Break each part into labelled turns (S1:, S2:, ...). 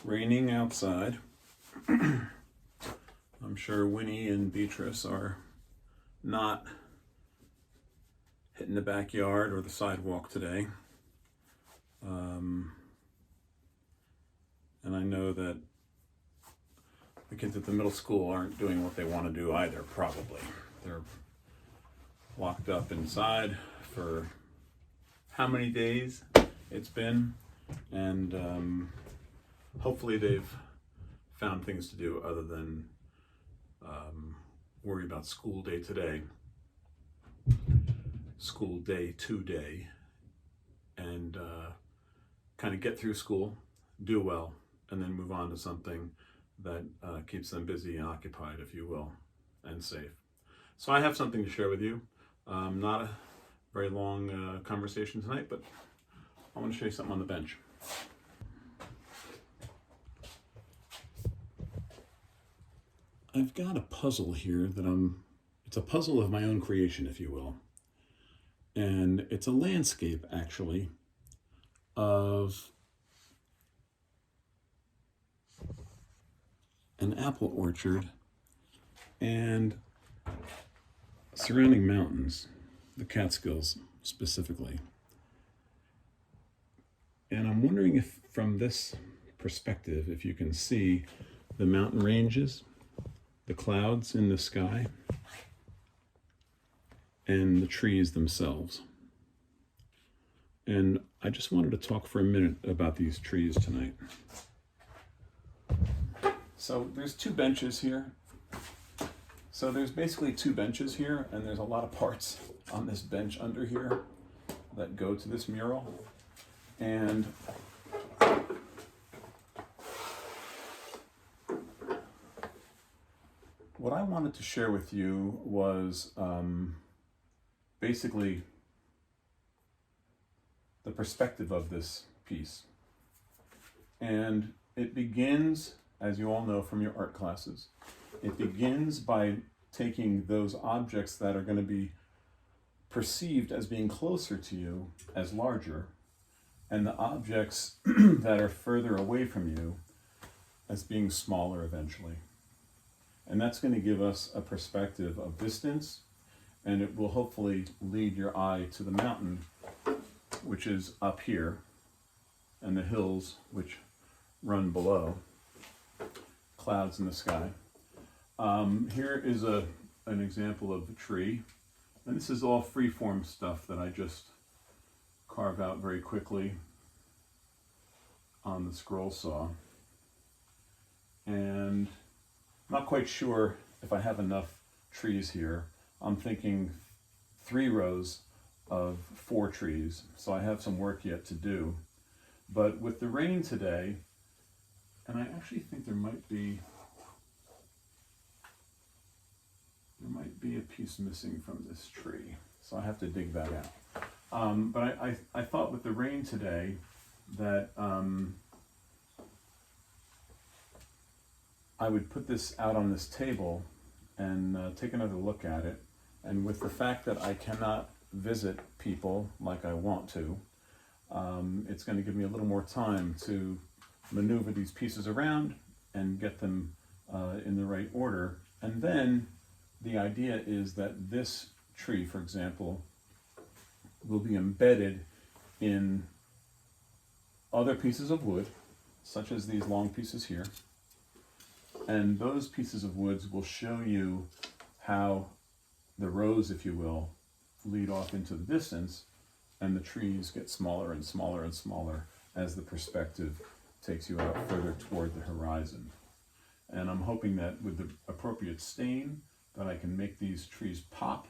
S1: raining outside. I'm sure Winnie and Beatrice are not hitting the backyard or the sidewalk today. And I know that the kids at the middle school aren't doing what they want to do either, probably. They're locked up inside for how many days it's been, and hopefully they've found things to do other than worry about school day today, school day today, and kind of get through school, do well, and then move on to something that keeps them busy and occupied, if you will, and safe. So I have something to share with you. Not a very long conversation tonight, but I want to show you something on the bench. I've got a puzzle here that it's a puzzle of my own creation, if you will. And it's a landscape, actually, of an apple orchard and surrounding mountains, the Catskills specifically. And I'm wondering if from this perspective, if you can see the mountain ranges, the clouds in the sky, and the trees themselves. And I just wanted to talk for a minute about these trees tonight. So there's two benches here. So there's basically two benches here, and there's a lot of parts on this bench under here that go to this mural. And what I wanted to share with you was basically the perspective of this piece. And it begins, as you all know from your art classes, it begins by taking those objects that are going to be perceived as being closer to you as larger, and the objects that are further away from you as being smaller eventually. And that's going to give us a perspective of distance, and it will hopefully lead your eye to the mountain, which is up here, and the hills, which run below, clouds in the sky. Here is an example of the tree, and this is all free-form stuff that I just carve out very quickly on the scroll saw. And I'm not quite sure if I have enough trees here. I'm thinking 3 rows of 4 trees, so I have some work yet to do. But with the rain today, and I actually think there might be a piece missing from this tree, so I have to dig that out. But I thought with the rain today that I would put this out on this table and take another look at it. And with the fact that I cannot visit people like I want to, it's going to give me a little more time to maneuver these pieces around and get them in the right order. And then the idea is that this tree, for example, will be embedded in other pieces of wood, such as these long pieces here. And those pieces of woods will show you how the rows, if you will, lead off into the distance, and the trees get smaller and smaller and smaller as the perspective takes you out further toward the horizon. And I'm hoping that with the appropriate stain, that I can make these trees pop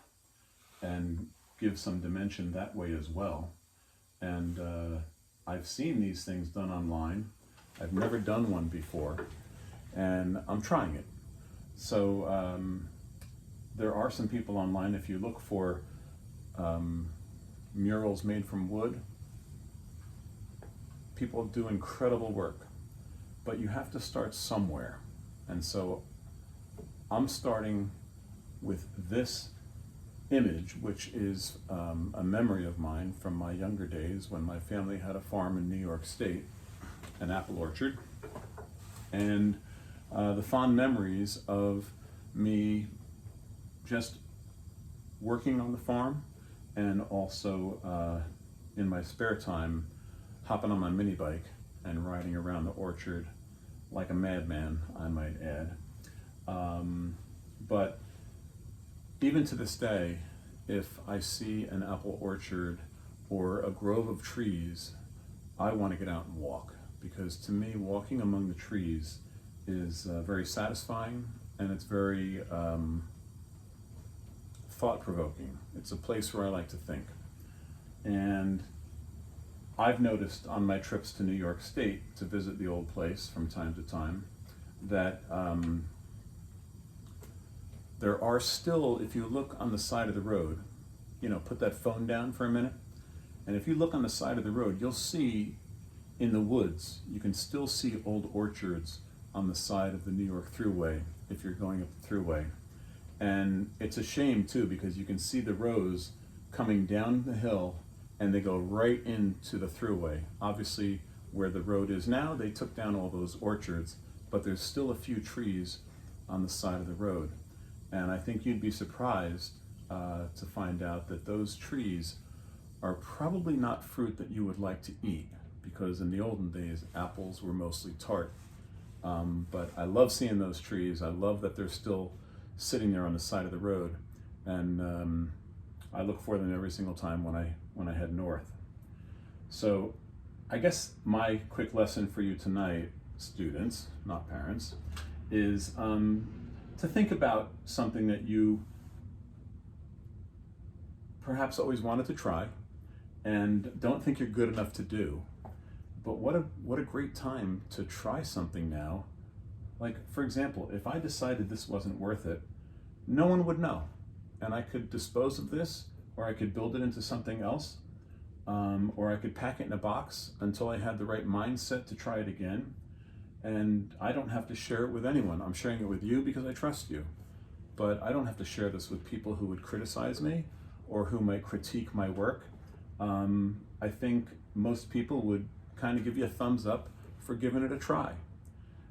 S1: and give some dimension that way as well. And I've seen these things done online. I've never done one before, and I'm trying it. So there are some people online, if you look for murals made from wood, people do incredible work, but you have to start somewhere. And so I'm starting with this image, which is a memory of mine from my younger days when my family had a farm in New York State, an apple orchard. and the fond memories of me just working on the farm, and also in my spare time hopping on my mini bike and riding around the orchard like a madman, I might add. But even to this day, if I see an apple orchard or a grove of trees, I want to get out and walk, because to me, walking among the trees is very satisfying, and it's very thought-provoking. It's a place where I like to think. And I've noticed on my trips to New York State to visit the old place from time to time that there are still, if you look on the side of the road, put that phone down for a minute, and if you look on the side of the road, you'll see in the woods, you can still see old orchards on the side of the New York Thruway if you're going up the Thruway. And it's a shame too, because you can see the rows coming down the hill and they go right into the Thruway. Obviously, where the road is now, they took down all those orchards, but there's still a few trees on the side of the road. And I think you'd be surprised to find out that those trees are probably not fruit that you would like to eat, because in the olden days, apples were mostly tart. But I love seeing those trees. I love that they're still sitting there on the side of the road, and I look for them every single time when I head north. So I guess my quick lesson for you tonight, students, not parents, is to think about something that you perhaps always wanted to try and don't think you're good enough to do. But what a great time to try something now. Like, for example, if I decided this wasn't worth it, no one would know. And I could dispose of this, or I could build it into something else, or I could pack it in a box until I had the right mindset to try it again. And I don't have to share it with anyone. I'm sharing it with you because I trust you. But I don't have to share this with people who would criticize me or who might critique my work. I think most people would kind of give you a thumbs up for giving it a try.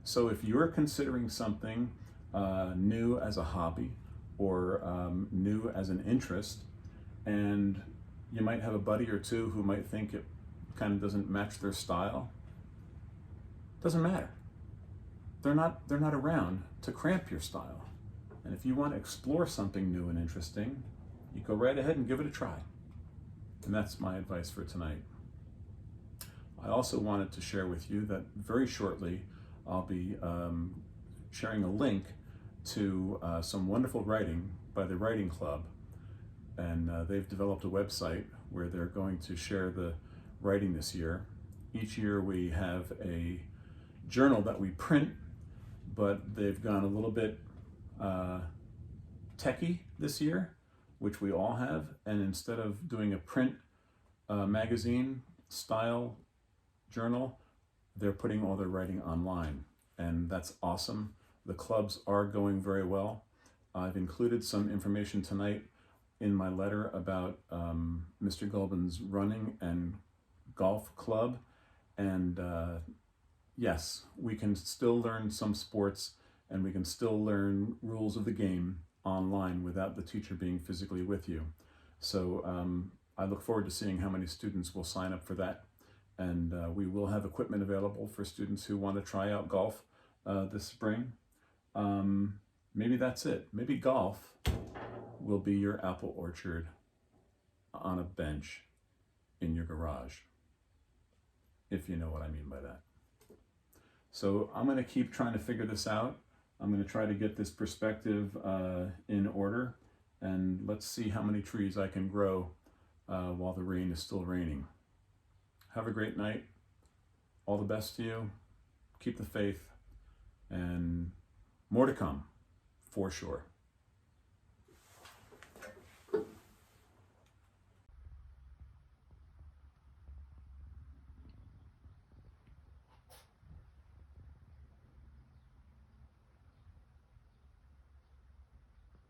S1: So if you're considering something new as a hobby or new as an interest, and you might have a buddy or two who might think it kind of doesn't match their style, doesn't matter. They're not around to cramp your style. And if you want to explore something new and interesting, you go right ahead and give it a try. And that's my advice for tonight. I also wanted to share with you that very shortly I'll be sharing a link to some wonderful writing by the Writing Club. And they've developed a website where they're going to share the writing this year. Each year we have a journal that we print, but they've gone a little bit techie this year, which we all have. And instead of doing a print magazine style journal, they're putting all their writing online, and that's awesome. The clubs are going very well. I've included some information tonight in my letter about Mr. Gulbin's running and golf club, and yes, we can still learn some sports and we can still learn rules of the game online without the teacher being physically with you. So I look forward to seeing how many students will sign up for that. And we will have equipment available for students who want to try out golf this spring. Maybe that's it. Maybe golf will be your apple orchard on a bench in your garage, if you know what I mean by that. So I'm going to keep trying to figure this out. I'm going to try to get this perspective in order, and let's see how many trees I can grow while the rain is still raining. Have a great night. All the best to you. Keep the faith, and more to come, for sure.